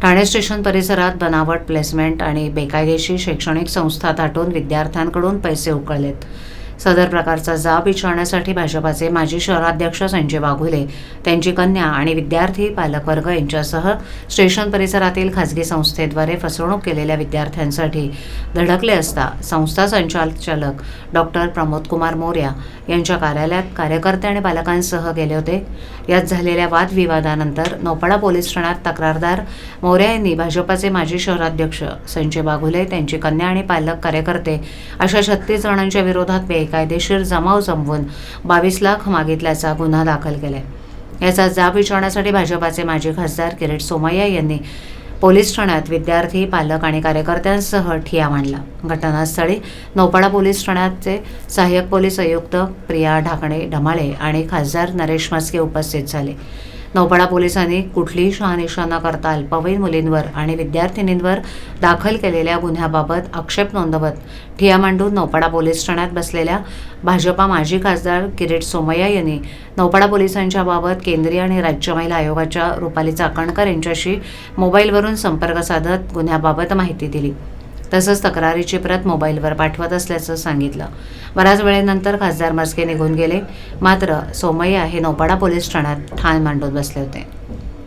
Thane station परिसरात बनावट placement आणि बेकायदेशीर शैक्षणिक संस्था थाटून विद्यार्थ्यांकडून पैसे उकळलेत. सदर प्रकारचा जाब विचारण्यासाठी भाजपाचे माजी शहराध्यक्ष संजय वाघुले, त्यांची कन्या आणि विद्यार्थी पालकवर्ग यांच्यासह स्टेशन परिसरातील खासगी संस्थेद्वारे फसवणूक केलेल्या विद्यार्थ्यांसाठी धडकले असता संस्था संचालक डॉक्टर प्रमोद कुमार मोर्या यांच्या कार्यालयात कार्यकर्ते आणि पालकांसह गेले होते. यात झालेल्या वादविवादानंतर नौपाडा पोलीस ठाण्यात तक्रारदार मोर्या यांनी भाजपाचे माजी शहराध्यक्ष संजय वाघुले, त्यांची कन्या आणि पालक कार्यकर्ते अशा 36 जणांच्या विरोधात बेकायदेशीर जमाव जमवून 22 लाख मागितल्याचा गुन्हा दाखल केलाय. याचा जाब विचारण्यासाठी भाजपाचे माजी खासदार किरीट सोमय्या यांनी पोलीस ठाण्यात विद्यार्थी, पालक आणि कार्यकर्त्यांसह ठिय्या मांडला. घटनास्थळी नौपाडा पोलीस ठाण्याचे सहाय्यक पोलीस आयुक्त प्रिया ढाकणे ढमाळे आणि खासदार नरेश म्हस्के उपस्थित झाले. नौपाडा पोलिसांनी कुठलीही शहानिशा न करता अल्पवयीन मुलींवर आणि विद्यार्थिनींवर दाखल केलेल्या गुन्ह्याबाबत आक्षेप नोंदवत ठिय्या मांडून नौपाडा पोलीस ठाण्यात बसलेल्या भाजपा माजी खासदार किरीट सोमय्या यांनी नौपाडा पोलिसांच्या बाबत केंद्रीय आणि राज्य महिला आयोगाच्या रुपाली चाकणकर यांच्याशी मोबाईलवरून संपर्क साधत गुन्ह्याबाबत माहिती दिली. तसंच तक्रारीची प्रत मोबाईलवर पाठवत असल्याचं सांगितलं. बऱ्याच वेळेनंतर खासदार म्हस्के निघून गेले. मात्र सोमय्या हे नौपाडा पोलीस ठाण्यात ठाण मांडून बसले होते.